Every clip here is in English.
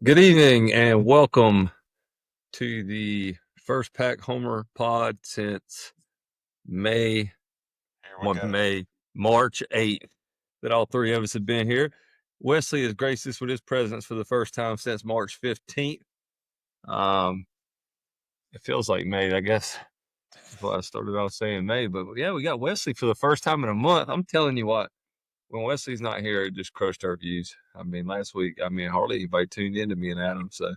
Good evening and welcome to the first pack homer pod since May, Here we go. March 8th that all three of us have been here. Wesley has graced us with his presence for the first time since March 15th. It feels like May, I guess. That's why I started off saying May, but yeah, we got Wesley for the first time in a month. I'm telling you what, when Wesley's not here, it just crushed our views. I mean, last week, hardly anybody tuned in to me and Adam, so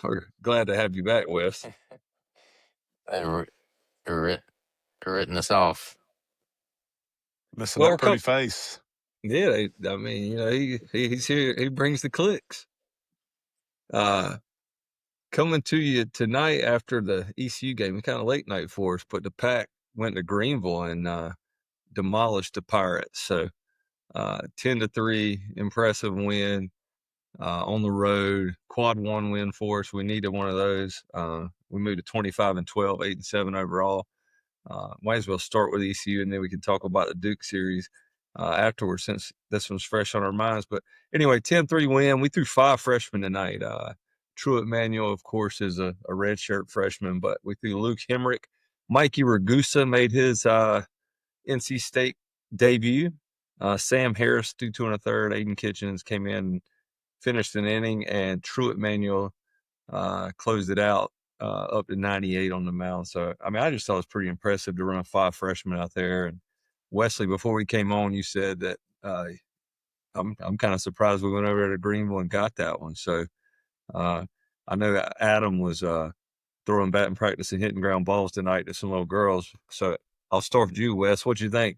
we're glad to have you back, Wes. They written us off. Missing Well, that pretty face. yeah, he's here. He brings the clicks. Coming to you tonight after the ECU game, kind of late night for us, but the Pack went to Greenville and demolished the Pirates. So 10-3, impressive win on the road. Quad one win for us. We needed one of those. We moved to 25-12, 8-7 overall. Might as well start with ECU and then we can talk about the Duke series afterwards since this one's fresh on our minds. But anyway, 10-3 win. We threw 5 freshmen tonight. Truett Manuel, of course, is a redshirt freshman, but we threw Luke Hemrick. Mikey Ragusa made his NC State debut. Sam Harris threw 2 1/3. Aiden Kitchens came in, finished an inning, and Truett Manuel closed it out up to 98 on the mound. So, I just thought it was pretty impressive to run 5 freshmen out there. And Wesley, before we came on, you said that I'm kind of surprised we went over there to Greenville and got that one. So I know Adam was throwing batting practice and hitting ground balls tonight to some little girls. So I'll start with you, Wes. What'd you think?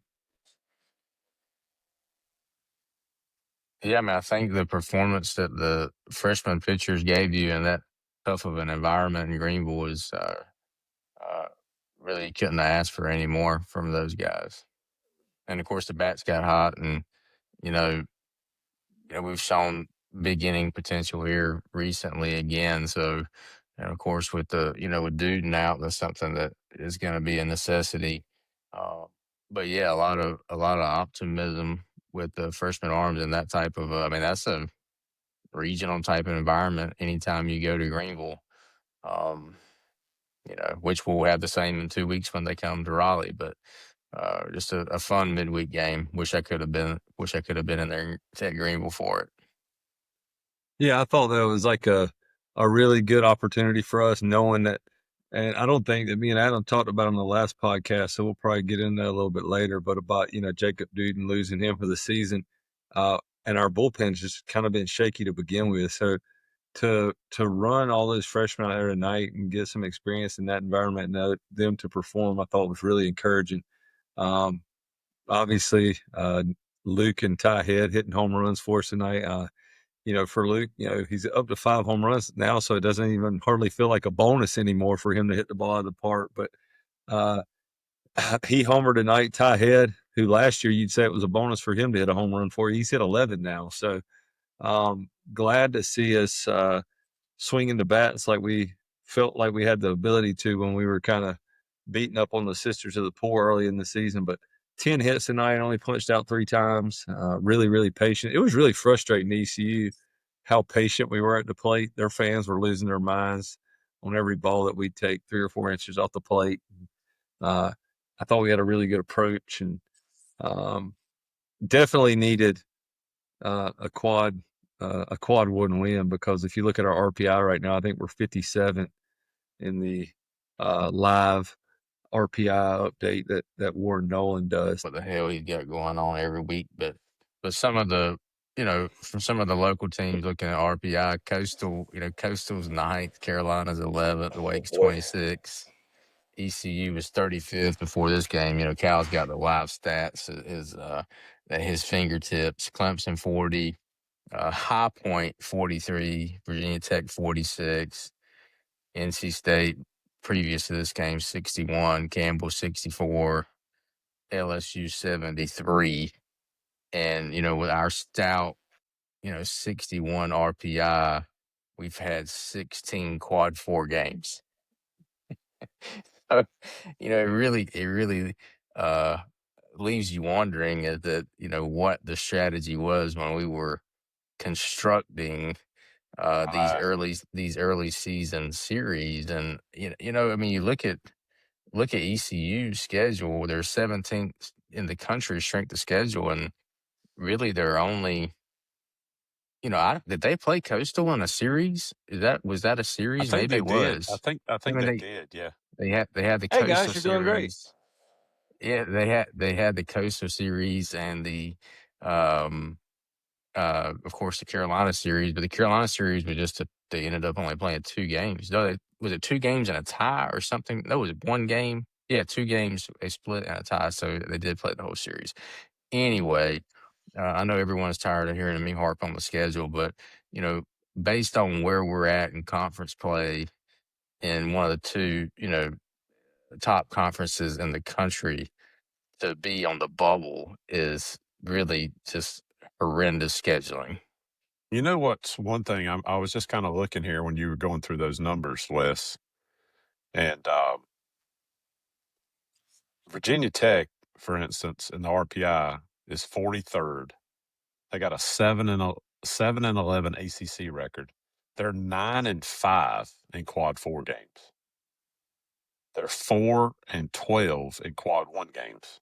Yeah, I think the performance that the freshman pitchers gave you in that tough of an environment in Greenville was really couldn't ask for any more from those guys. And of course, the bats got hot, and you know, we've shown beginning potential here recently again. So, and of course, with with Duden out, that's something that is going to be a necessity. Uh, but yeah, a lot of optimism with the freshman arms and that type of. That's a regional type of environment. Anytime you go to Greenville, um, which we'll have the same in 2 weeks when they come to Raleigh. But just a fun midweek game. Wish I could have been. Wish I could have been in there at Greenville for it. Yeah, I thought that was like a really good opportunity for us, knowing that. And I don't think that me and Adam talked about on the last podcast, so we'll probably get into that a little bit later. But about Jacob Duden losing him for the season, and our bullpen's just kind of been shaky to begin with. So to run all those freshmen out there tonight and get some experience in that environment and them to perform, I thought was really encouraging. Um, Obviously, Luke and Ty Head hitting home runs for us tonight. For Luke, he's up to 5 home runs now, so it doesn't even hardly feel like a bonus anymore for him to hit the ball out of the park. But uh, he homered tonight. Ty Head, who last year you'd say it was a bonus for him to hit a home run for, he's hit 11 now. So glad to see us swinging the bats like we felt like we had the ability to when we were kind of beating up on the Sisters of the Poor early in the season. But 10 hits tonight, only punched out 3 times. Really, really patient. It was really frustrating to ECU how patient we were at the plate. Their fans were losing their minds on every ball that we'd take 3 or 4 inches off the plate. Uh, I thought we had a really good approach and um, definitely needed a quad wouldn't win, because if you look at our RPI right now, I think we're 57th in the live RPI update that Warren Nolan does. What the hell he's got going on every week. But some of the from some of the local teams looking at RPI, Coastal's ninth, Carolina's 11th, Wake's 26th, ECU was 35th before this game. Cal's got the live stats at his fingertips. Clemson 40, High Point 43, Virginia Tech 46, NC State previous to this game 61, Campbell 64, LSU 73. And, with our stout, 61 RPI, we've had 16 quad 4 games. So, it really uh, leaves you wondering what the strategy was when we were constructing these early season series. And I mean, you look at ECU's schedule. They're 17th in the country strength of schedule, and really they're only. Did they play Coastal in a series? Was that a I series? think Maybe they it did. was. I I think mean, they they did. Yeah. they had the Hey Coastal guys, you're doing great. series. Yeah, they had the Coastal series and um of course the Carolina series, but the Carolina series was they ended up only playing 2 games. No, was it 2 games and a tie or something? No, was it 1 game? Yeah, 2 games. They split and a tie, so they did play the whole series. Anyway, I know everyone's tired of hearing me harp on the schedule, but you know, based on where we're at in conference play in one of the two, top conferences in the country, to be on the bubble is really just horrendous scheduling. You know what's one thing I was just kind of looking here when you were going through those numbers, Wes, and Virginia Tech, for instance, in the RPI is 43rd. They got a 7-11 ACC record. They're 9-5 in quad 4 games. They're 4-12 in quad 1 games.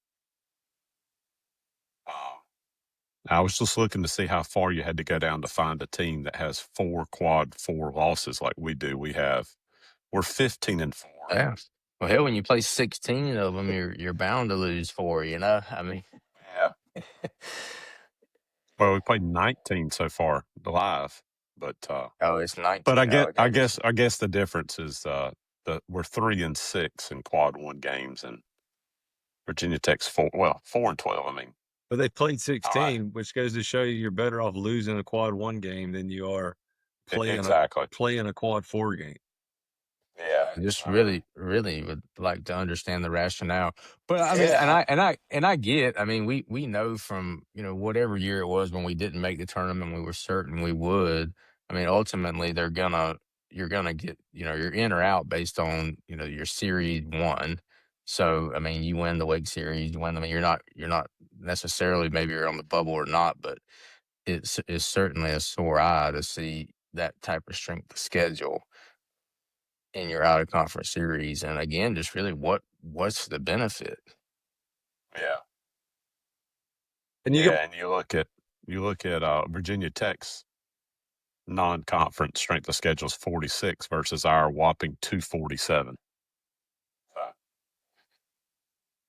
I was just looking to see how far you had to go down to find a team that has 4 quad 4 losses like we do. We're 15-4. Yeah. Well, hell, when you play 16 of them, you're bound to lose 4. I mean, Yeah. Well, we played 19 so far live, but oh, it's but 19. Oh, okay. I guess the difference is that we're 3-6 in quad 1 games, and Virginia Tech's 4-12. I mean, But they played all 16, right, which goes to show you're better off losing a quad 1 game than you are exactly. playing a quad 4 game. Yeah, I just I mean, really would like to understand the rationale. But I mean, yeah, and I get. I mean, we know from whatever year it was when we didn't make the tournament, we were certain we would. I mean, ultimately, you're gonna get you're in or out based on your series one. So I mean, you win the Wake series, you win. I mean, you're not necessarily, maybe you're on the bubble or not, but it's certainly a sore eye to see that type of strength of schedule in your out of conference series. And again, just really what's the benefit? yeah, And you yeah. And you look at Virginia Tech's non-conference strength of schedule is 46 versus our whopping 247.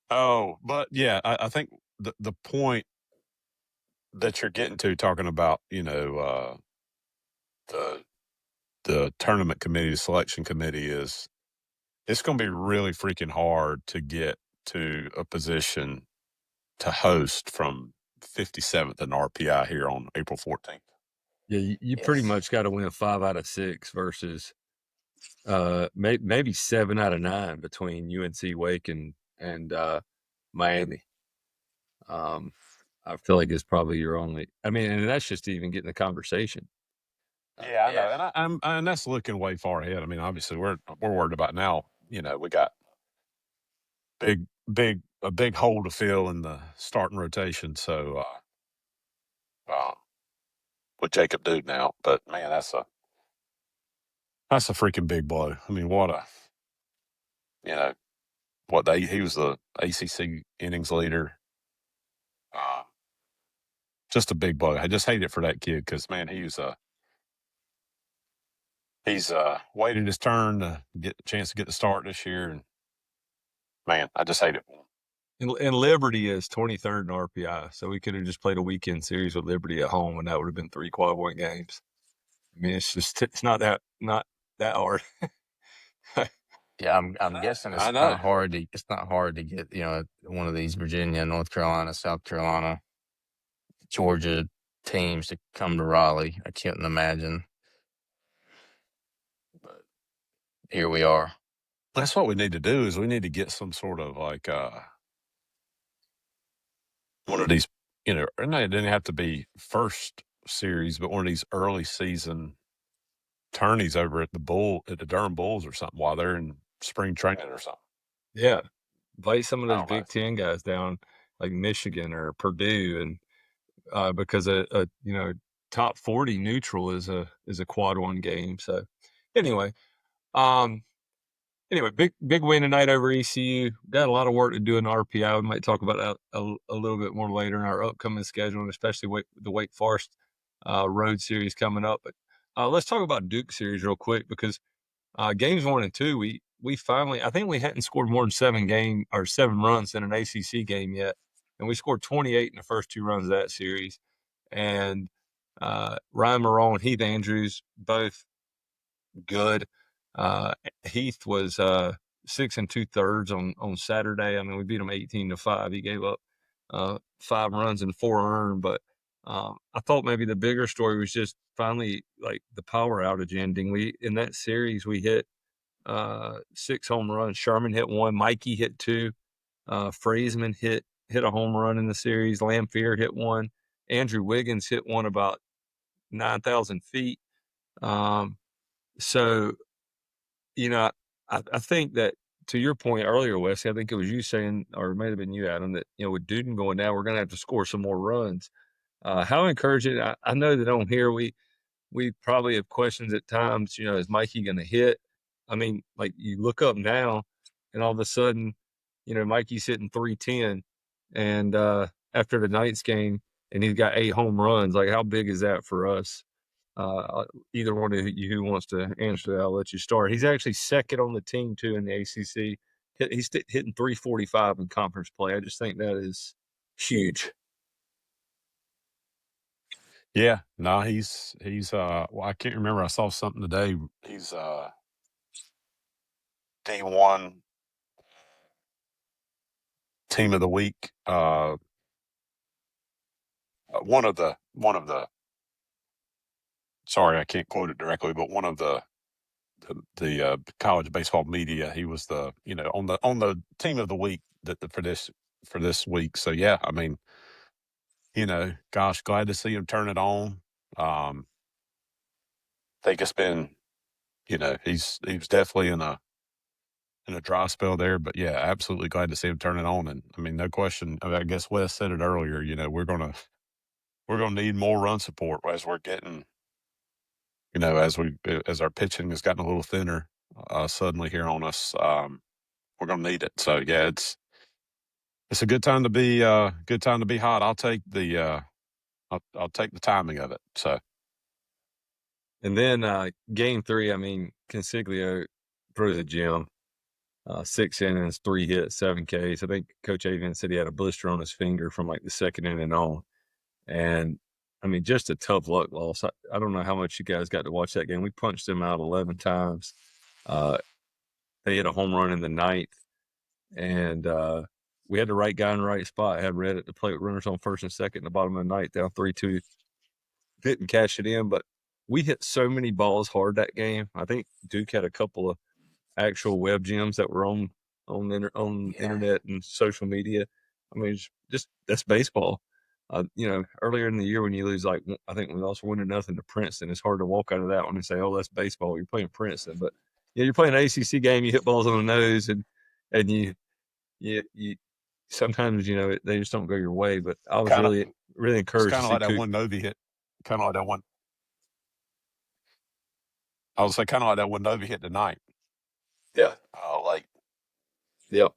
Oh, but yeah, I think the point that you're getting to, talking about, the tournament committee, the selection committee, is it's going to be really freaking hard to get to a position to host from 57th in RPI here on April 14th. Yeah, you pretty Yes. much got to win 5 out of 6 versus maybe 7 out of 9 between UNC, Wake, and Miami. I feel like it's probably your only. I mean, and that's just to even get in the conversation. Yeah, I know, Yeah. and that's looking way far ahead. I mean, obviously, we're worried about now. We got a big hole to fill in the starting rotation. So, with Jacob Dude now, but man, that's a freaking big blow. I mean, you know he was the ACC innings leader. Uh, just a big blow. I just hate it for that kid because, man, he's waited his turn to get a chance to get the start this year, and man, I just hate it for him. And Liberty is 23rd in RPI, so we could have just played a weekend series with Liberty at home, and that would have been 3 quad 1 games. I mean, it's not that hard. Yeah, I'm guessing I know. it's not hard to get, one of these Virginia, North Carolina, South Carolina, Georgia teams to come to Raleigh. I couldn't imagine. But here we are. That's what we need to do is we need to get some sort of like one of these, and it didn't have to be first series, but one of these early season tourneys over at the Durham Bulls or something while they're in spring training or something. Yeah, invite some of I those don't know. Big Ten guys down, like Michigan or Purdue, and because top 40 neutral is a quad one game. So anyway, big win tonight over ECU. Got a lot of work to do in RPI. We might talk about that a little bit more later in our upcoming schedule, and especially the Wake Forest road series coming up. But let's talk about Duke series real quick, because games 1 and 2, we finally, I think we hadn't scored more than 7 runs in an ACC game yet, and we scored 28 in the first 2 runs of that series. And Ryan Morrell and Heath Andrews both good. Heath was 6 2/3 on Saturday. I mean, we beat him 18-5. He gave up 5 runs and 4 earned, but I thought maybe the bigger story was just finally like the power outage ending. In that series we hit 6 home runs. Sherman hit 1, Mikey hit 2, Frazeman hit a home run in the series, Lamphere hit 1, Andrew Wiggins hit 1 about 9,000 feet. So, I think that, to your point earlier, Wesley, I think it was you saying, or it might have been you, Adam, that with Duden going down, we're going to have to score some more runs. How encouraging! I know that on here we probably have questions at times. Is Mikey going to hit? I mean, like, you look up now, and all of a sudden, Mikey's hitting 310, and after the Knights game, and he's got 8 home runs. Like, how big is that for us? Either one of you who wants to answer that, I'll let you start. He's actually second on the team too in the ACC. He's hitting 345 in conference play. I just think that is huge. Yeah, no, he's well, I can't remember. I saw something today. He's D1 team of the week. One of the sorry, I can't quote it directly, but one of the college baseball media, he was the on the team of the week for this week. So yeah, I mean, gosh, glad to see him turn it on. I think it's been, he's definitely in a dry spell there, but yeah, absolutely glad to see him turn it on. And I mean, no question. I guess Wes said it earlier. We're gonna need more run support as we're getting, as our pitching has gotten a little thinner suddenly here on us. We're gonna need it. So yeah, it's a good time to be hot. I'll take the I'll take the timing of it. So. And then game 3, I mean, Consiglio threw the gym. 6 innings, 3 hits, 7 Ks. I think Coach Avian said he had a blister on his finger from like the 2nd inning on. And I mean, just a tough luck loss. I don't know how much you guys got to watch that game. We punched them out 11 times. They hit a home run in the 9th, and we had the right guy in the right spot. I had Red at the plate, runners on first and second in the bottom of the 9th, down 3-2. Didn't cash it in, but we hit so many balls hard that game. I think Duke had a couple of actual web gems that were on internet and social media. I mean, just that's baseball. Earlier in the year when you lose, I think we lost 1-0 to Princeton, it's hard to walk out of that one and say, "Oh, that's baseball." You're playing Princeton, but you're playing an ACC game. You hit balls on the nose, and you sometimes they just don't go your way. But I was really encouraged. It's kind of like that one Novi hit. Kind of like that one. I would say kind of like that one Novi hit tonight. Yeah. Yep.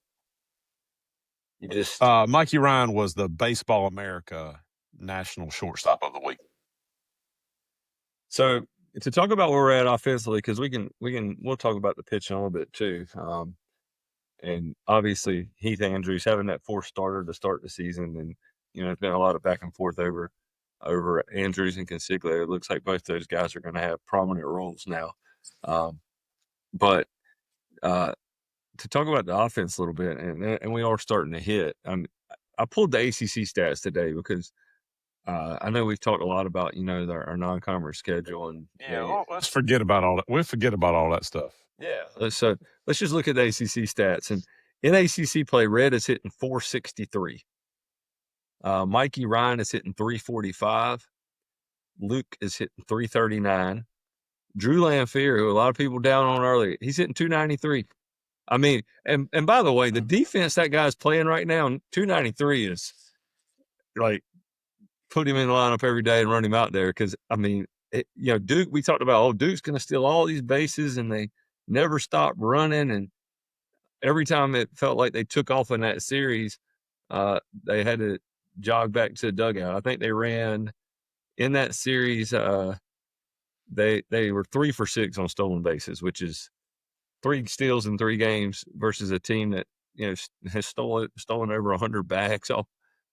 You just Mikey Ryan was the Baseball America National Shortstop of the Week. So to talk about where we're at offensively, because we'll talk about the pitching a little bit too. And obviously Heath Andrews having that 4th starter to start the season, and there's been a lot of back and forth over Andrews and Consiglio. It looks like both those guys are going to have prominent roles now. But to talk about the offense a little bit, and we are starting to hit. I pulled the ACC stats today because I know we've talked a lot about our non-conference schedule, and let's forget about all that. We'll forget about all that stuff. Yeah. So let's just look at the ACC stats. And in ACC play, Red is hitting 463. Mikey Ryan is hitting 345. Luke is hitting 339. Drew Lamphere, who a lot of people down on earlier, he's hitting 293. I mean, and by the way, the defense that guy's playing right now, 293 is like put him in the lineup every day and run him out there because I mean, Duke. We talked about Duke's going to steal all these bases, and they never stop running. And every time it felt like they took off in that series, they had to jog back to the dugout. I think they ran in that series. They were 3 for 6 on stolen bases, which is 3 steals in 3 games versus a team that has stolen over 100 bags off.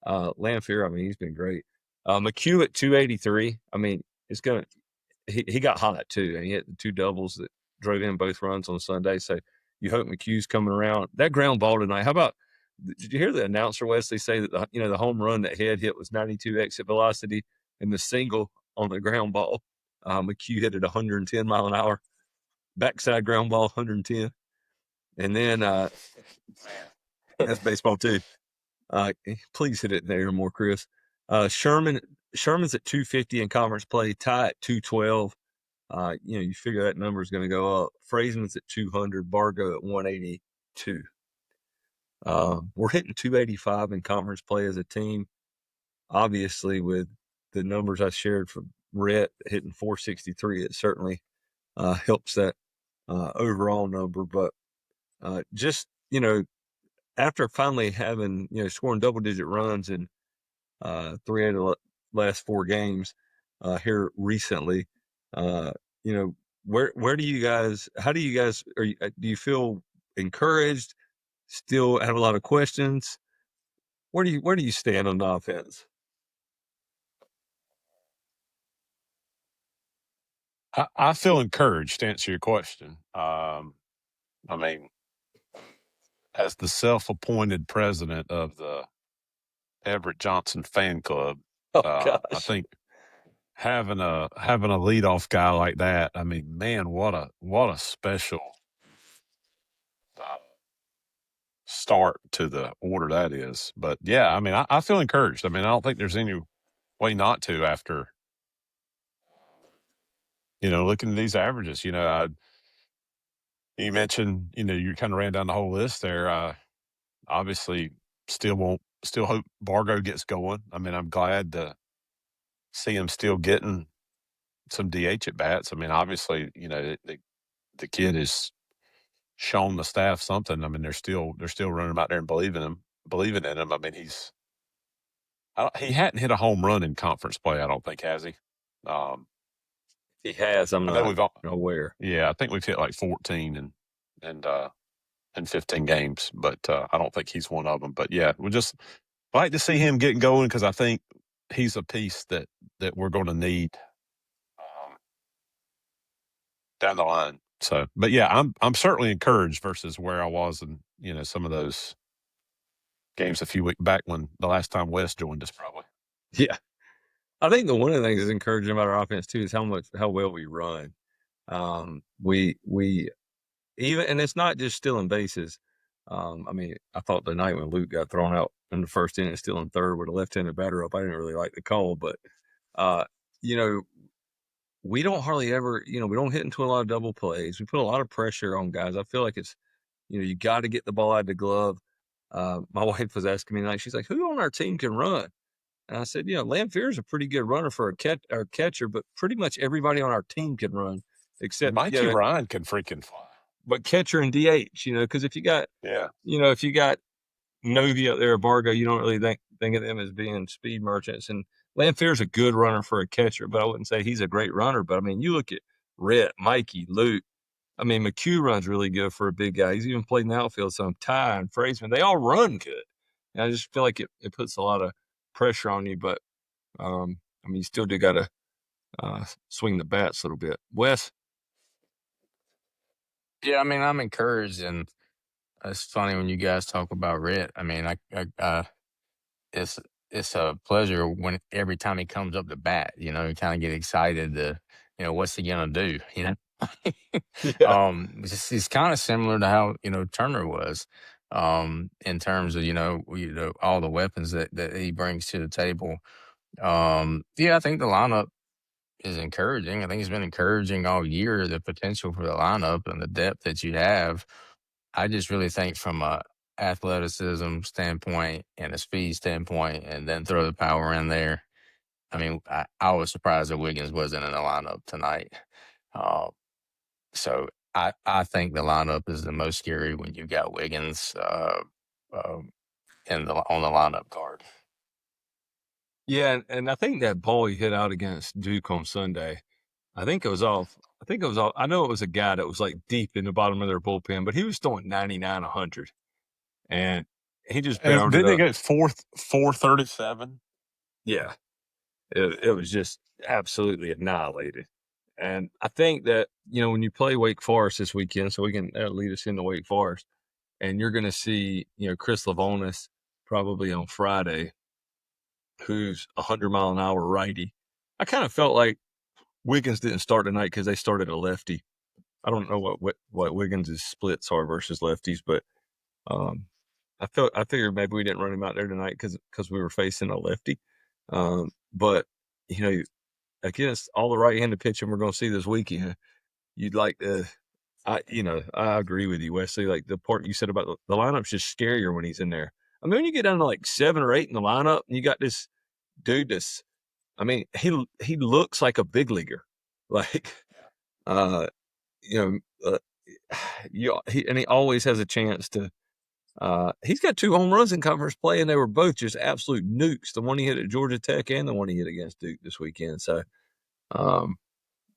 Lamphere, I mean, he's been great. McHugh at 283. I mean, it's gonna. He got hot too, and he hit the 2 doubles that drove in both runs on Sunday. So you hope McHugh's coming around. That ground ball tonight. How about? Did you hear the announcer Wesley say that the home run that Head hit was 92 exit velocity, and the single on the ground ball, McHugh hit it 110 mile an hour, backside ground ball 110, and then that's baseball too. Please hit it there more, Chris. Sherman's at 250 in conference play, Ty at 212. You figure that number is going to go up. Frazeman's at 200, Bargo at 182. We're hitting 285 in conference play as a team. Obviously, with the numbers I shared from Rhett hitting 463, it certainly helps that overall number. But just after finally having scoring double-digit runs in 3 out of the last 4 games here recently, where do you guys? How do you guys? Do you feel encouraged? Still have a lot of questions. Where do you stand on the offense? I feel encouraged to answer your question. I mean, as the self-appointed president of the Everett Johnson fan club, I think having a leadoff guy like that, I mean, man, what a special start to the order that is. But yeah, I mean, I feel encouraged. I mean, I don't think there's any way not to after looking at these averages. You mentioned you kind of ran down the whole list there. Obviously, still hope Bargo gets going. I mean, I'm glad to see him still getting some DH at bats. I mean, obviously, the kid has shown the staff something. I mean, they're still running him out there and believing in him. I mean, he hadn't hit a home run in conference play, I don't think, has he? He has. I'm not aware. Yeah, I think we've hit like 14 and 15 games, but I don't think he's one of them. But yeah, we just like to see him getting going because I think he's a piece that we're going to need down the line. So, but yeah, I'm certainly encouraged versus where I was in some of those games a few weeks back when the last time Wes joined us, probably. Yeah, I think one of the things that's encouraging about our offense too is how well we run. We even, and it's not just stealing bases. I mean, I thought the night when Luke got thrown out in the first inning, stealing third with a left-handed batter up, I didn't really like the call, but we don't hardly ever, we don't hit into a lot of double plays. We put a lot of pressure on guys. I feel like it's, you got to get the ball out of the glove. My wife was asking me tonight, she's like, who on our team can run? And I said, Lamphere is a pretty good runner for our catcher, but pretty much everybody on our team can run except Mikey Ryan can freaking fly. But catcher and DH, because if you got, if you got Novi up there or Bargo, you don't really think of them as being speed merchants. And Lamphere's a good runner for a catcher, but I wouldn't say he's a great runner. But I mean, you look at Rhett, Mikey, Luke. I mean, McHugh runs really good for a big guy. He's even played in the outfield some. Ty and Frazeman, they all run good. And I just feel like it puts a lot of pressure on you. But I mean, you still do got to swing the bats a little bit. Wes? Yeah, I mean, I'm encouraged, and it's funny when you guys talk about Rhett. I mean, it's a pleasure when every time he comes up to bat. You kind of get excited to, what's he gonna do? It's kind of similar to how Turner was, in terms of all the weapons that he brings to the table. Yeah, I think the lineup is encouraging. I think it's been encouraging all year, the potential for the lineup and the depth that you have. I just really think from a athleticism standpoint and a speed standpoint, and then throw the power in there. I mean, I was surprised that Wiggins wasn't in the lineup tonight. Uh, so I think the lineup is the most scary when you got Wiggins um, on the lineup card. Yeah, and I think that ball he hit out against Duke on Sunday, I think it was off. I know it was a guy that was like deep in the bottom of their bullpen, but he was throwing 99, 100, and he just And barreled it then they up. get 437. Yeah, it was just absolutely annihilated. And I think that, when you play Wake Forest this weekend, so we can lead us into Wake Forest, and you're going to see, Chris Lavonis probably on Friday, who's a 100-mile-an-hour righty. I kind of felt like Wiggins didn't start tonight because they started a lefty. I don't know what Wiggins' splits are versus lefties, but I figured maybe we didn't run him out there tonight because we were facing a lefty. But against all the right-handed pitching we're going to see this weekend, you'd like to. I agree with you, Wesley. Like the part you said about the lineup's just scarier when he's in there. I mean, when you get down to like 7 or 8 in the lineup, and you got this dude that's. I mean, he looks like a big leaguer, like uh, you know, uh, and he always has a chance to. He's got 2 home runs in conference play, and they were both just absolute nukes. The one he hit at Georgia Tech and the one he hit against Duke this weekend. So, um,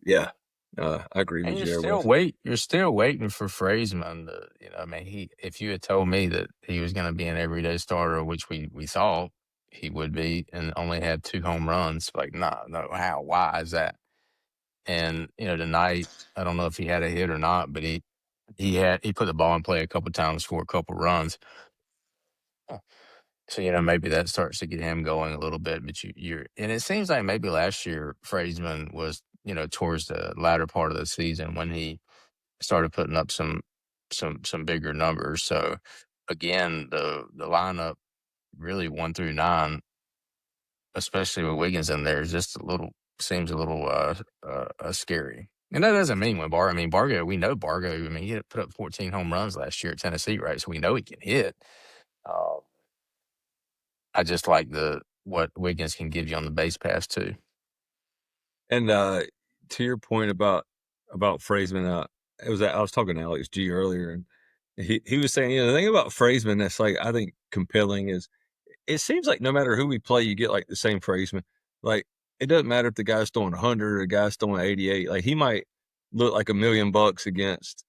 yeah, I agree And with you there, Wes. you're still waiting for Frazeman to, I mean, if you had told me that he was going to be an everyday starter, which we thought he would be, and only had 2 home runs, like, nah, no, how, why is that? And, tonight, I don't know if he had a hit or not, but he put the ball in play a couple times, scored a couple runs. So, maybe that starts to get him going a little bit. But and it seems like maybe last year Frazeman was, towards the latter part of the season when he started putting up some bigger numbers. So again, the lineup really 1 through 9, especially with Wiggins in there, is just seems a little scary. And that doesn't mean Bargo, we know Bargo. I mean, he had put up 14 home runs last year at Tennessee, right? So we know he can hit. Uh, I just like what Wiggins can give you on the base pass too. And to your point about Frazeman, I was talking to Alex G earlier, and he was saying, the thing about Frazeman that's like I think compelling is it seems like no matter who we play, you get like the same Frazeman. Like it doesn't matter if the guy's throwing 100 or the guy's throwing 88. Like he might look like $1,000,000 against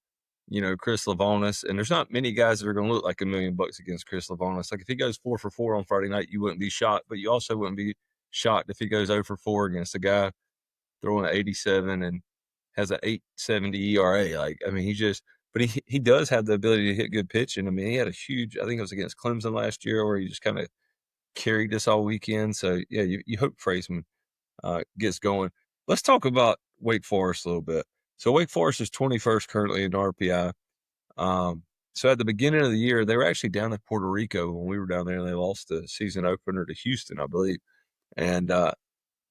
Chris Lavonis, and there's not many guys that are going to look like $1,000,000 against Chris Lavonis. Like if he goes 4 for 4 on Friday night, you wouldn't be shocked, but you also wouldn't be shocked if he goes 0 for 4 against a guy throwing an 87 and has an 8.70 ERA. Like, I mean, but he does have the ability to hit good pitching. I mean, he had a huge, I think it was against Clemson last year where he just kind of carried this all weekend. So, yeah, you hope Frazeman gets going. Let's talk about Wake Forest a little bit. So, Wake Forest is 21st currently in RPI. So, at the beginning of the year, they were actually down in Puerto Rico when we were down there, and they lost the season opener to Houston, I believe. And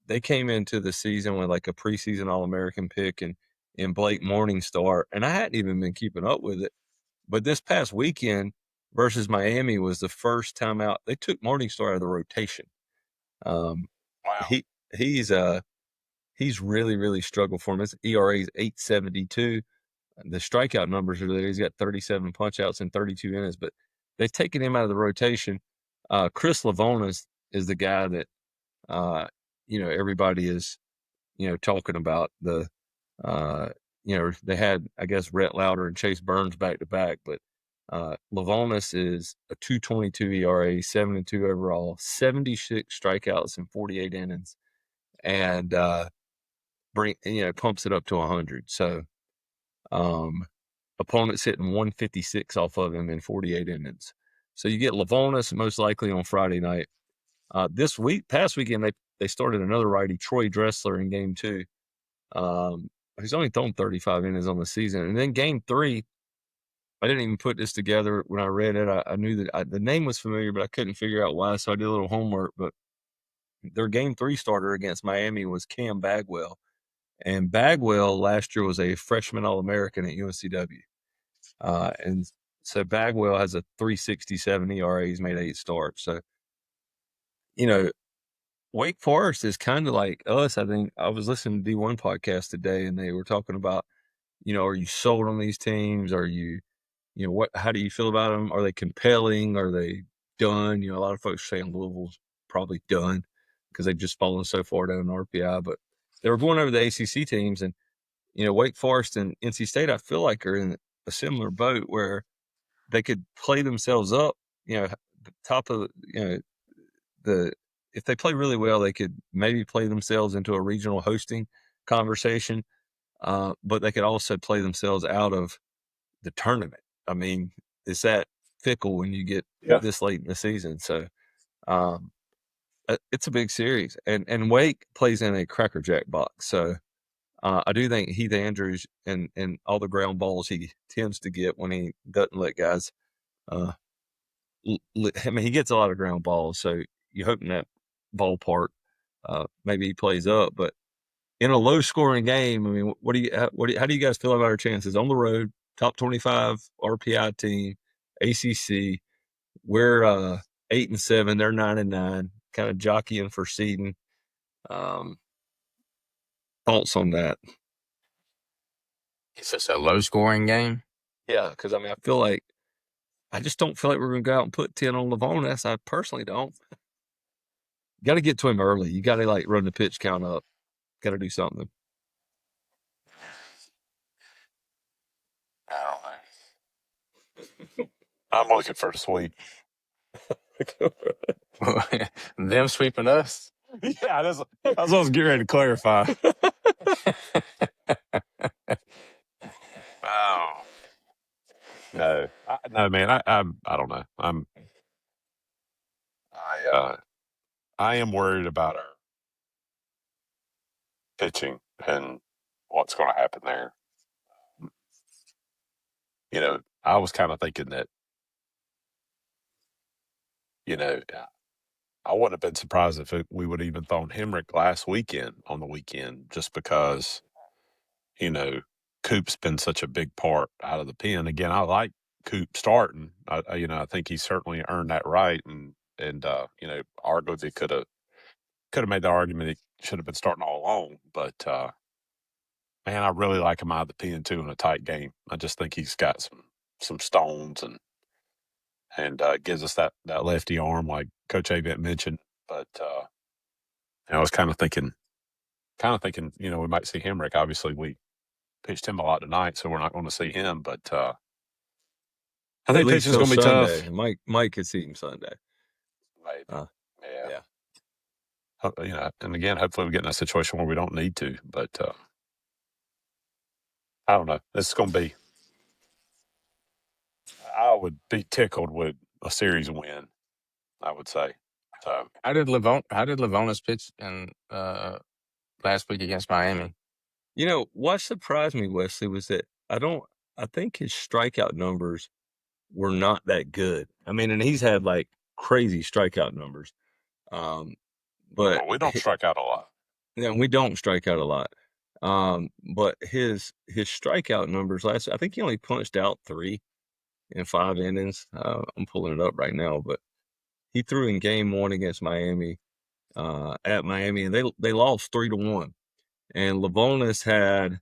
they came into the season with like a preseason All-American pick and in Blake Morningstar, and I hadn't even been keeping up with it. But this past weekend versus Miami was the first time out. They took Morningstar out of the rotation. Wow. He's really, really struggled for him. His ERA is 8.72. The strikeout numbers are there. He's got 37 punchouts in 32 innings, but they've taken him out of the rotation. Chris Lavonis is the guy that everybody is talking about they had, I guess, Rhett Lauder and Chase Burns back to back, but Lavonis is a 2.22 ERA, 7-2 overall, 76 strikeouts in 48 innings, and pumps it up to 100. So, opponents hitting 156 off of him in 48 innings. So you get Lavonis most likely on Friday night. Past weekend, they started another righty, Troy Dressler, in game 2. He's only thrown 35 innings on the season. And then game 3, I didn't even put this together when I read it. I knew that the name was familiar, but I couldn't figure out why. So I did a little homework. But their game 3 starter against Miami was Cam Bagwell. And Bagwell last year was a freshman All-American at UNCW. And so Bagwell has a 3.67 ERA. He's made 8 starts. So, Wake Forest is kind of like us. I think I was listening to D1 podcast today, and they were talking about, are you sold on these teams? Are you, how do you feel about them? Are they compelling? Are they done? A lot of folks saying Louisville's probably done because they've just fallen so far down in RPI. But they were going over the ACC teams, and Wake Forest and NC State, I feel like, are in a similar boat where they could play themselves up. The top of the if they play really well, they could maybe play themselves into a regional hosting conversation. But they could also play themselves out of the tournament. I mean, it's that fickle when you get this late in the season. So it's a big series, and Wake plays in a crackerjack box. So I do think Heath Andrews and all the ground balls he tends to get when he doesn't let guys. I mean, he gets a lot of ground balls, so you hope in that ballpark maybe he plays up. But in a low scoring game, I mean, how do you guys feel about our chances on the road? Top 25 RPI team, ACC. We're 8-7. They're 9-9. Kind of jockeying for seeding. Thoughts on that? It's just a low scoring game. Yeah, because I mean, I just don't feel like we're going to go out and put 10 on Lavonis. I personally don't. Got to get to him early. You got to run the pitch count up. Got to do something. I I'm looking for a sweep. don't know. Them sweeping us? Yeah, that's what I was getting ready to clarify. Oh. No, man. I don't know. I am worried about our pitching and what's going to happen there. I was kind of thinking that, I wouldn't have been surprised if we would have even thrown Hemrick on the weekend, just because, Coop's been such a big part out of the pen. Again, I like Coop starting. I think he certainly earned that right, and arguably could have made the argument he should have been starting all along. But man, I really like him out of the pen too in a tight game. I just think he's got some stones and gives us that lefty arm like Coach Avent mentioned. But I was kind of thinking, we might see Hemrick. Obviously, we pitched him a lot tonight, so we're not going to see him. But I think pitching's going to be Sunday. tough. Mike could see him Sunday. Maybe. Yeah. And again, hopefully we get in a situation where we don't need to. But I don't know. This is going to be. I would be tickled with a series win, I would say. So How did Lavonis pitch in last week against Miami? What surprised me, Wesley, was that I think his strikeout numbers were not that good. I mean, and he's had crazy strikeout numbers. But we don't strike out a lot. Yeah, we don't strike out a lot. But his strikeout numbers I think he only punched out 3 in 5 innings. I'm pulling it up right now, but he threw in game 1 against Miami, at Miami, and they lost 3-1. And Lavonis had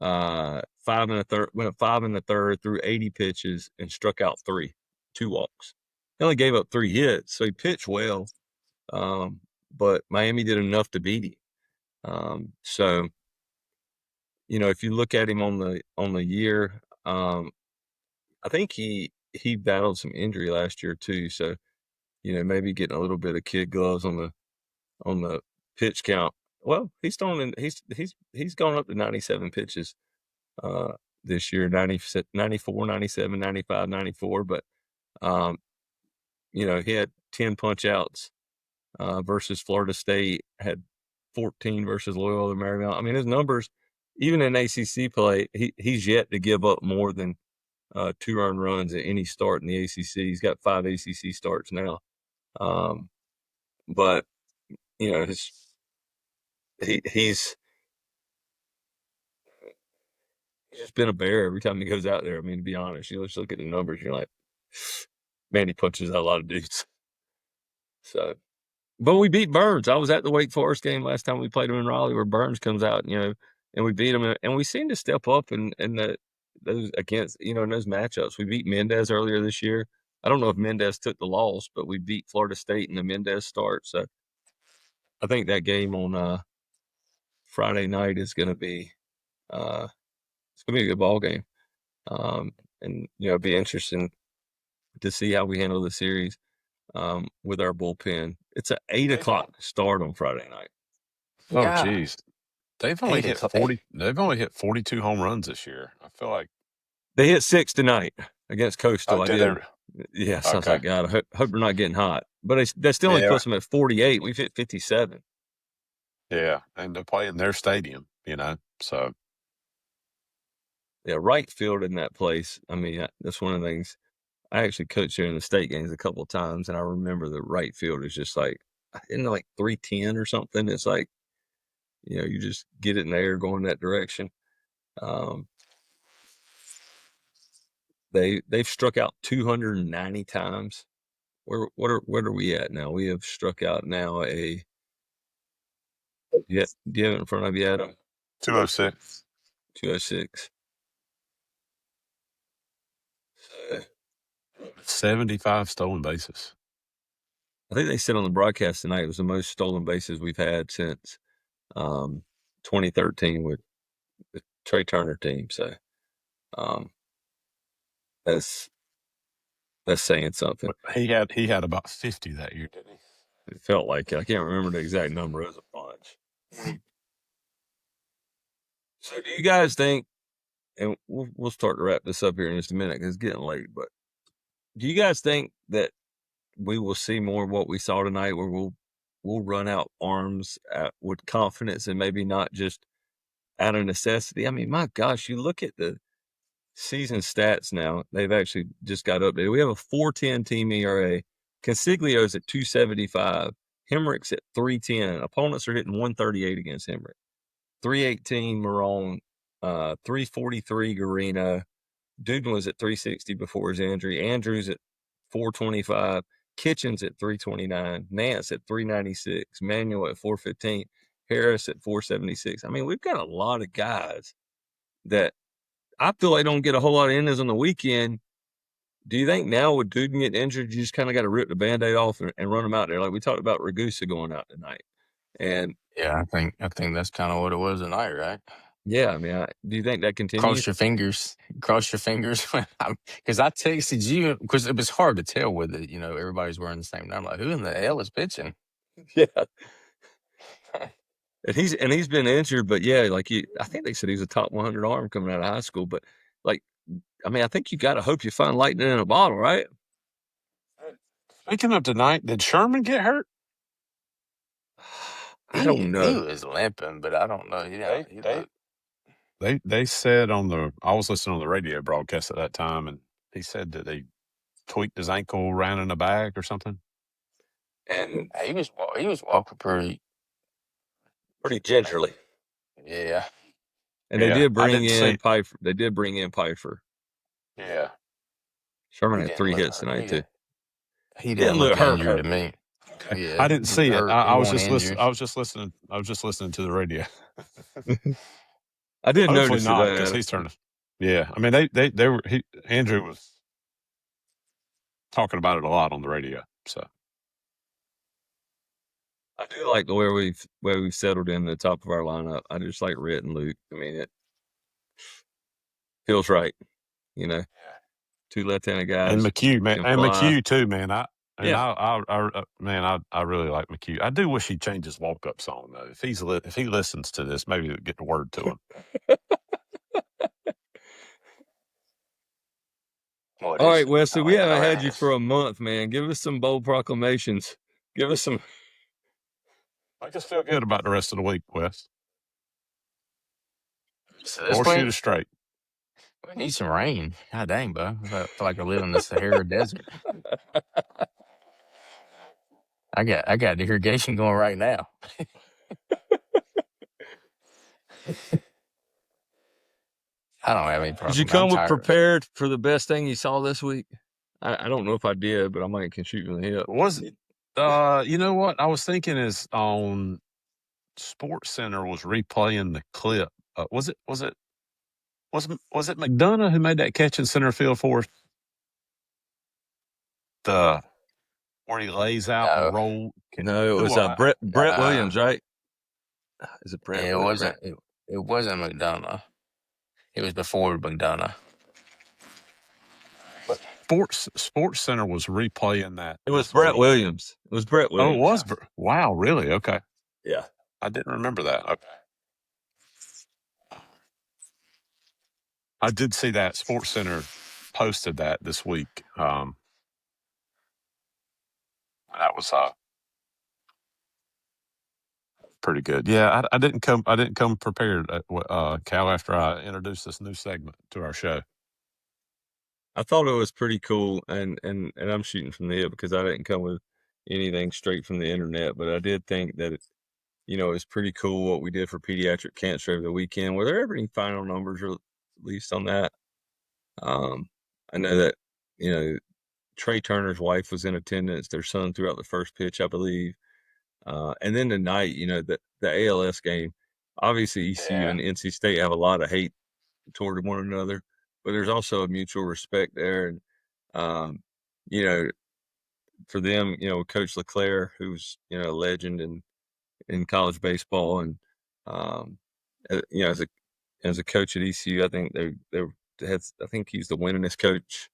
5 in the third, went up 5 in the third, threw 80 pitches and struck out 3, 2 walks. He only gave up 3 hits, so he pitched well. But Miami did enough to beat him. So, if you look at him on the year, I think he battled some injury last year too. So, maybe getting a little bit of kid gloves on the pitch count. Well, he's gone up to 97 pitches this year, 94, 97, 95, 94. But he had 10 punch outs versus Florida State, had 14 versus Loyola Marymount. I mean, his numbers, even in ACC play, he's yet to give up more than 2 earned runs at any start in the ACC. He's got 5 ACC starts now. But he's just been a bear every time he goes out there. I mean, to be honest, you just look at the numbers, you're like, man, he punches out a lot of dudes. So But we beat Burns. I was at the Wake Forest game last time we played them in Raleigh, where Burns comes out, and we beat them, and we seem to step up in those against in those matchups. We beat Mendez earlier this year. I don't know if Mendez took the loss, but we beat Florida State in the Mendez start. So I think that game on Friday night is going to be it's going to be a good ball game, and it'd be interesting to see how we handle the series with our bullpen. It's an 8:00 start on Friday night. Oh, Yeah. geez. They've only hit 40. They've only hit 42 home runs this year. I feel like They hit 6 tonight against Coastal. oh, I did did. they? Yeah, so I was Okay. like, God, I hope we're not getting hot. But that still only Yeah. puts them at 48. We've hit 57. Yeah, and they play in their stadium, so Yeah, right field in that place. I mean, that's one of the things. I actually coached there in the state games a couple of times, and I remember the right field is just like, isn't it like 310 or something? It's like, you just get it in the air going that direction. They've struck out 290 times. Where are we at now? We have struck out now do you have it in front of you, Adam? 206. 206. 75 stolen bases. I think they said on the broadcast tonight it was the most stolen bases we've had since 2013 with the Trey Turner team. So that's saying something. He had about 50 that year, didn't he? It felt like it. I can't remember the exact number. It was a bunch. So do you guys think, and we'll start to wrap this up here in just a minute because it's getting late, but do you guys think that we will see more of what we saw tonight, where we'll run out arms with confidence and maybe not just out of necessity? I mean, my gosh, you look at the season stats now. They've actually just got updated. We have a 4.10 team ERA. Consiglio's at 2.75. Hemrick's at 3.10. Opponents are hitting 138 against Hemrick. 3.18 Marone. 3.43 Garino. Duden was at 3.60 before his injury. Andrews at 4.25. Kitchens at 3.29. Nance at 3.96. Manuel at 4.15. Harris at 4.76. I mean, we've got a lot of guys that I feel like don't get a whole lot of innings on the weekend. Do you think now with Duden getting injured, you just kind of got to rip the Band-Aid off and run them out there? Like we talked about Ragusa going out tonight. And Yeah, I think that's kind of what it was tonight, right? yeah, I mean, do you think that continues? Cross your fingers. Cross your fingers. Because I texted you because it was hard to tell with it. Everybody's wearing the same number. Like, who in the hell is pitching? Yeah. And he's been injured, but yeah, I think they said he was a top 100 arm coming out of high school. But I mean, I think you got to hope you find lightning in a bottle, right? Speaking of tonight, did Sherman get hurt? I don't know. He was limping, but I don't know. They said I was listening on the radio broadcast at that time, and he said that they tweaked his ankle around in a bag or something. And he was walking pretty gingerly. Yeah. And they did bring in Pfeiffer. They did bring in Pfeiffer. Yeah. Sherman had 3 hits tonight too. He didn't look injured to me. Yeah, I didn't see it. I was just listening. I was just listening to the radio. I did Hopefully notice not, that because he's turning. Yeah, I mean they were. Andrew was talking about it a lot on the radio. So I do like the way we've settled in the top of our lineup. I just like Rhett and Luke. I mean, it feels right, Yeah. 2 left-handed guys. And McHugh, man, and McHugh too, man. I really like McHugh. I do wish he'd change his walk-up song though. If he listens to this, maybe we'll get the word to him. All right, Wesley, we haven't had you for a month, man. Give us some bold proclamations. Give us some. I just feel good about the rest of the week, Wes. Or shoot us straight. We need some rain. God dang, bro. I feel like I live in the Sahara Desert. I got the irrigation going right now. I don't have any problem. Did you come prepared for the best thing you saw this week? I don't know if I did, but I might can shoot you in the hip. You know what I was thinking is on Sports Center was replaying the clip. Was it McDonough who made that catch in center field for us? Where he lays out and No, roll. No, it was Who Brett uh, Williams, right? Is it Brett it Williams? wasn't. It wasn't McDonough. It was before McDonough. Sports Center was replaying that. It was this Brett week. Williams. It was Brett Oh, it Williams. was. Wow, really? Okay. Yeah. I didn't remember that. Okay. I did see that Sports Center posted that this week. That was pretty good. Yeah, I didn't come prepared, Cal, after I introduced this new segment to our show. I thought it was pretty cool, and I'm shooting from the hip because I didn't come with anything straight from the internet, but I did think that it's pretty cool what we did for pediatric cancer over the weekend. Were there ever any final numbers released on that? I know that Trey Turner's wife was in attendance. Their son threw out the first pitch, I believe. And then tonight, the ALS game. Obviously, ECU and NC State have a lot of hate toward one another, but there's also a mutual respect there. And for them, Coach LeClaire, who's a legend in college baseball, and as a coach at ECU, I think I think he's the winningest coach.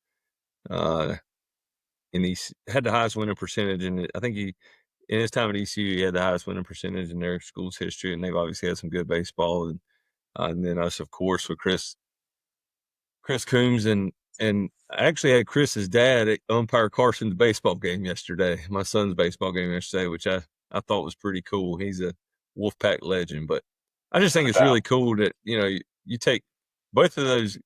And he had the highest winning percentage, and I think in his time at ECU, he had the highest winning percentage in their school's history, and they've obviously had some good baseball. And then us, of course, with Chris Coombs, and I actually had Chris's dad umpire Carson's baseball game yesterday, my son's baseball game yesterday, which I thought was pretty cool. He's a Wolfpack legend, but I just think it's really cool that you take both of those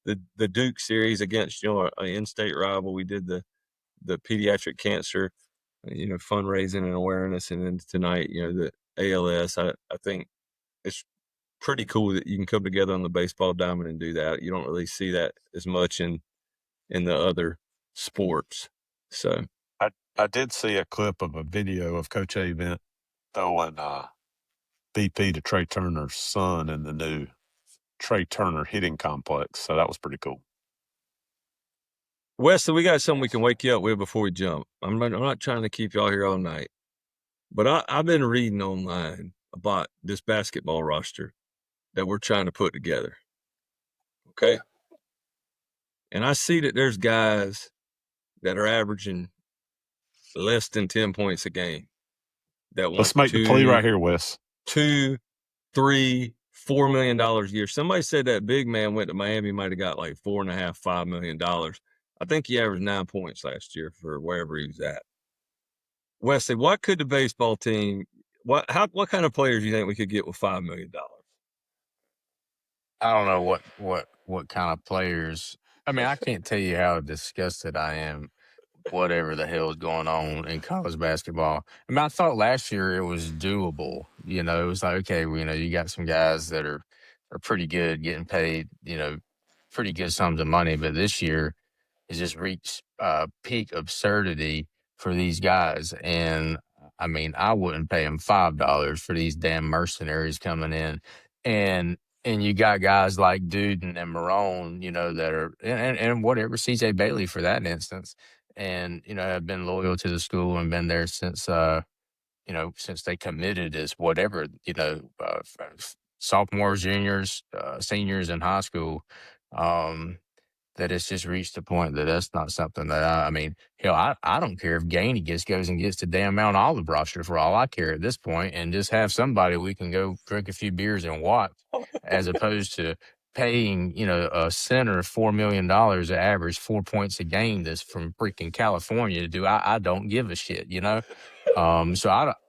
the Duke series against an in-state rival. We did the pediatric cancer fundraising and awareness, and then tonight the ALS. I think it's pretty cool that you can come together on the baseball diamond and do that. You don't really see that as much in the other sports. So I did see a clip of a video of Coach Avent throwing BP to Trey Turner's son in the new Trey Turner hitting complex. So that was pretty cool. Wesley, we got something we can wake you up with before we jump. I'm not trying to keep y'all here all night, but I've been reading online about this basketball roster that we're trying to put together. Okay. And I see that there's guys that are averaging less than 10 points a game. Let's make the plea right here, Wes. $2, $3, $4 million a year. Somebody said that big man went to Miami, might have got like $4.5, $5 million. I think he averaged 9 points last year for wherever he was at. Wesley, what could the baseball team? What kind of players do you think we could get with $5 million? I don't know what kind of players. I mean, I can't tell you how disgusted I am. Whatever the hell is going on in college basketball. I mean, I thought last year it was doable. It was like, okay, you got some guys that are pretty good, getting paid, pretty good sums of money. But this year, has just reached peak absurdity for these guys. And I mean, I wouldn't pay them $5 for these damn mercenaries coming in. And you got guys like Duden and Marone, that are and whatever, CJ Bailey for that instance, and have been loyal to the school and been there since since they committed as whatever, sophomores, juniors, seniors in high school. That it's just reached the point that that's not something that I mean, hell, I don't care if Gainey goes and gets the damn Mount Olive roster for all I care at this point, and just have somebody we can go drink a few beers and watch, as opposed to paying, a center $4 million to average 4 points a game that's from freaking California to do. I don't give a shit, So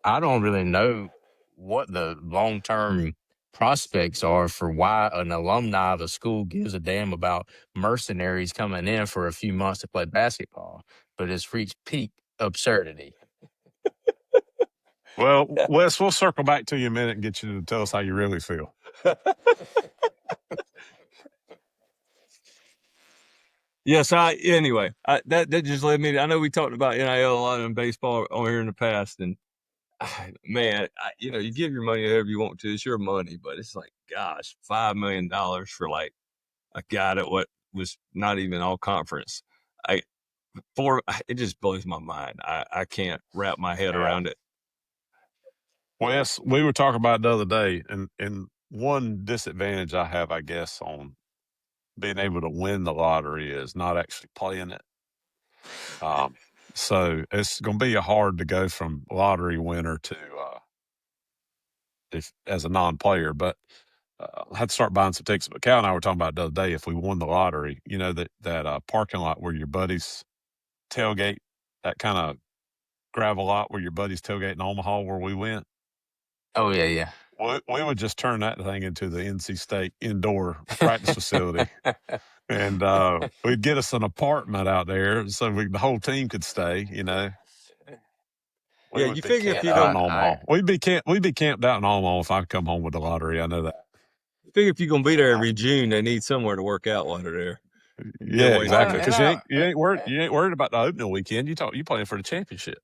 I don't really know what the long-term prospects are for why an alumni of a school gives a damn about mercenaries coming in for a few months to play basketball, but it's reached peak absurdity. Well, Wes, we'll circle back to you in a minute and get you to tell us how you really feel. Yes, anyway, that just led me to, I know we talked about NIL a lot in baseball on here in the past, and man, you give your money whoever you want to. It's your money, but it's like, gosh, $5 million for like a guy that was not even all conference. I it just blows my mind. I can't wrap my head Yeah. around it. Wes, we were talking about it the other day, and one disadvantage I have, I guess, on being able to win the lottery is not actually playing it. So it's going to be hard to go from lottery winner to if as a non-player, but I had to start buying some tickets. But Cal and I were talking about the other day, if we won the lottery, that parking lot where your buddies tailgate, that kind of gravel lot where your buddies tailgate in Omaha where we went. Oh yeah. We would just turn that thing into the NC State indoor practice facility, and we'd get us an apartment out there so the whole team could stay. We Yeah, would you be figure if camped you out don't, in Omaha. We'd be camped out in Omaha if I come home with the lottery. I know that. figure if you're gonna be there every June, they need somewhere to work out while they're there. Get Yeah, away from exactly. it. Because you ain't worried about the opening weekend. You playing for the championship.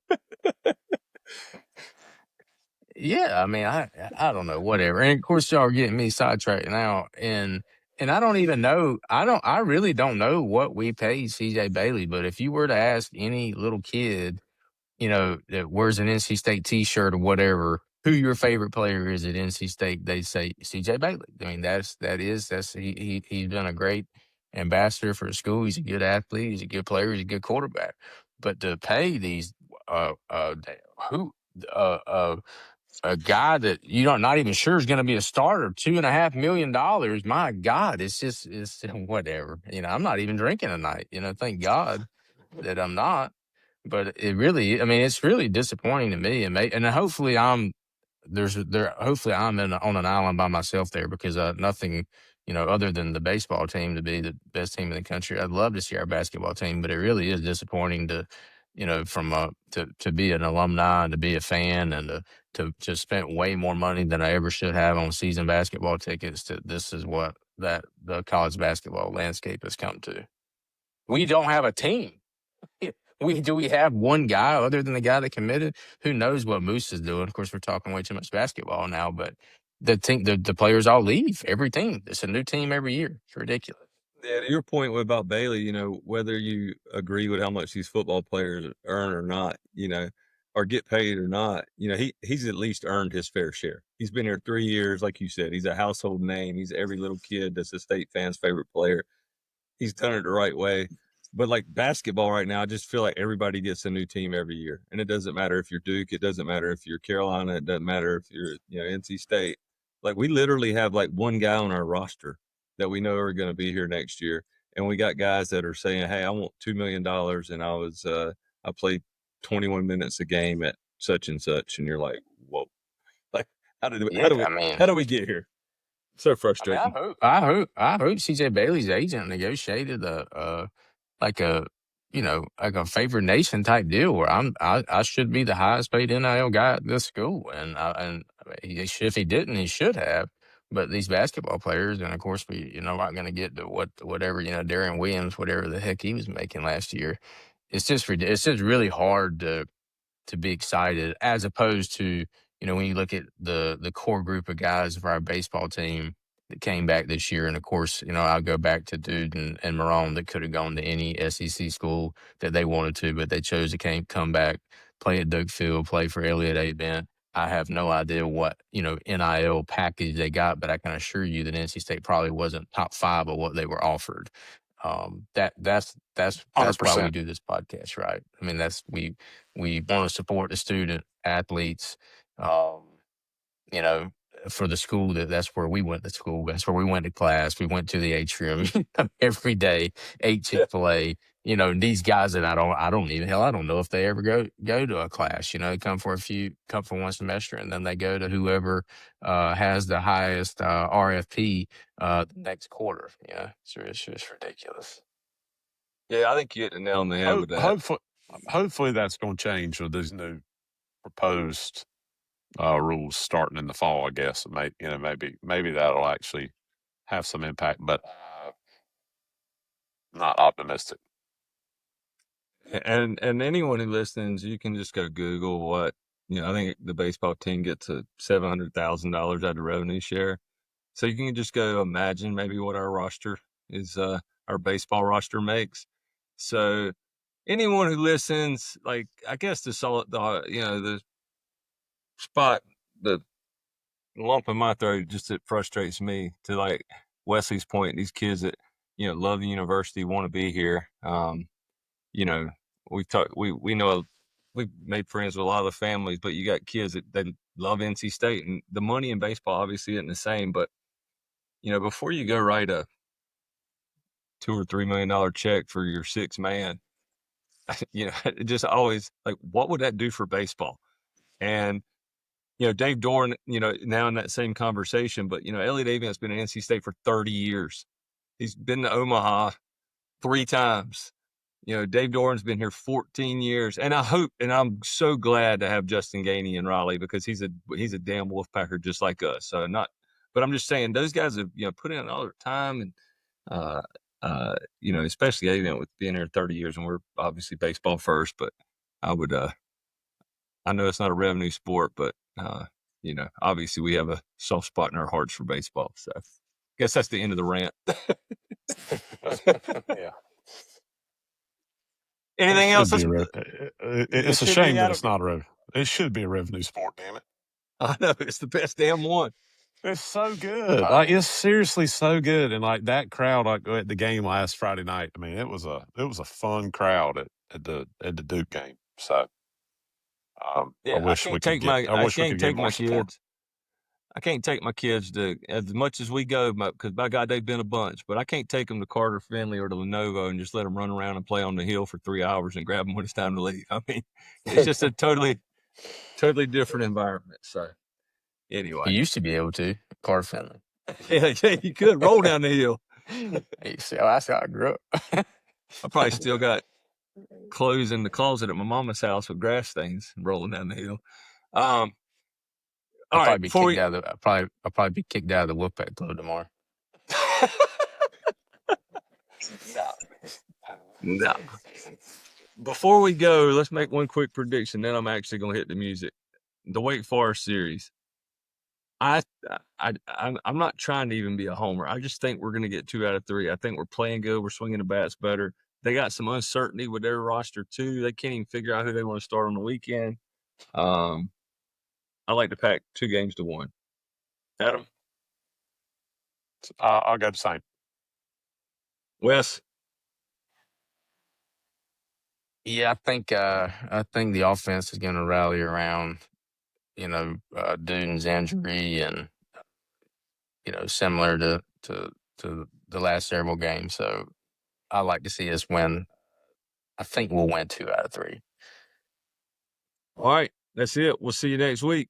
Yeah, I mean, I don't know, whatever. And of course, y'all are getting me sidetracked now, and I don't even know. I really don't know what we paid CJ Bailey. But if you were to ask any little kid, that wears an NC State T-shirt or whatever, who your favorite player is at NC State, they say CJ Bailey. I mean, he's been a great ambassador for the school. He's a good athlete. He's a good player. He's a good quarterback. But to pay these who a guy that you're not even sure is going to be a starter, $2.5 million. My God, it's whatever. I'm not even drinking tonight. Thank God that I'm not. But it's really disappointing to me, and hopefully hopefully I'm on an island by myself there because nothing, other than the baseball team to be the best team in the country. I'd love to see our basketball team, but it really is disappointing to, from to be an alumni and to be a fan and to spend way more money than I ever should have on season basketball tickets. This is what that the college basketball landscape has come to. We don't have a team. Do we have one guy other than the guy that committed? Who knows what Moose is doing? Of course, we're talking way too much basketball now, but the team, the players all leave. Every team, it's a new team every year. It's ridiculous. Yeah, to your point about Bailey, whether you agree with how much these football players earn or not, or get paid or not, he's at least earned his fair share. He's been here 3 years, like you said. He's a household name. He's every little kid that's a State fan's favorite player. He's done it the right way. But like basketball right now, I just feel like everybody gets a new team every year, and it doesn't matter if you're Duke, it doesn't matter if you're Carolina, it doesn't matter if you're NC State. Like we literally have like one guy on our roster that we know are going to be here next year, and we got guys that are saying, "Hey, I want $2 million, and I played 21 minutes a game at such and such," and you're like, "Whoa!" Like how did we get here? So frustrating. I hope CJ Bailey's agent negotiated like a like a favored nation type deal where I should be the highest paid NIL guy at this school, and if he didn't, he should have. But these basketball players, and of course we not going to get to whatever Darian Williams, whatever the heck he was making last year. It's just really hard to be excited as opposed to, when you look at the core group of guys of our baseball team that came back this year. And of course, I'll go back to Dude and Marone that could have gone to any SEC school that they wanted to, but they chose to come back, play at Doak Field, play for Elliott A. Bent. I have no idea what, NIL package they got, but I can assure you that NC State probably wasn't top 5 of what they were offered. That's why we 100%. do this podcast, right? I mean, we want to support the student athletes, um, you know, for the school that's where we went to school. That's where we went to class. We went to the atrium every day, ate Chick-fil-A. These guys that I don't know if they ever go to a class. Come for one semester, and then they go to whoever has the highest RFP the next quarter. So it's just ridiculous. Yeah, I think you hit the nail on the head with that. Hopefully that's going to change with these new proposed rules starting in the fall. I guess maybe that'll actually have some impact. But not optimistic. And anyone who listens, you can just go Google what, I think the baseball team gets a $700,000 out of revenue share. So you can just go imagine maybe what our roster is, our baseball roster makes. So anyone who listens, like, I guess the spot, the lump in my throat, just it frustrates me to, like Wesley's point, these kids that, love the university, want to be here. We've talked, we know, we've made friends with a lot of the families, but you got kids that they love NC State, and the money in baseball obviously isn't the same, but before you go write a $2 or $3 million check for your sixth man, it just always like, what would that do for baseball? And Dave Doran, now in that same conversation, but Elliot Avent's been at NC State for 30 years. He's been to Omaha 3 times. Dave Doran's been here 14 years, and I'm so glad to have Justin Gainey in Raleigh, because he's a damn Wolfpacker just like us. But I'm just saying, those guys have put in all their time, and especially Avent with being here 30 years, and we're obviously baseball first. But I know it's not a revenue sport, but obviously we have a soft spot in our hearts for baseball. So I guess that's the end of the rant. Yeah. Anything else? It's a shame that it's not it should be a revenue sport, damn it. I know, it's the best damn one. It's so good. Like, it's seriously so good. And like that crowd, like at the game last Friday night, I mean, it was a fun crowd at the Duke game. So I wish we could get more support. I can't take my kids to, as much as we go, because by God, they've been a bunch, but I can't take them to Carter Finley or to Lenovo and just let them run around and play on the hill for 3 hours and grab them when it's time to leave. I mean, it's just a totally different environment. So anyway. You used to be able to, Carter Finley. Yeah, you could roll down the hill. That's how I grew up. I probably still got clothes in the closet at my mama's house with grass stains rolling down the hill. I'll probably be kicked out of the Wolfpack Club tomorrow. No. Before we go, let's make one quick prediction. Then I'm actually going to hit the music. The Wake Forest series. I'm not trying to even be a homer. I just think we're going to get 2 out of 3. I think we're playing good. We're swinging the bats better. They got some uncertainty with their roster too. They can't even figure out who they want to start on the weekend. I like to pack 2 games to 1. Adam? I'll go the same. Wes? Yeah, I think the offense is going to rally around, Duden's injury, and similar to the last several games. So I like to see us win. I think we'll win 2 out of 3. All right, that's it. We'll see you next week.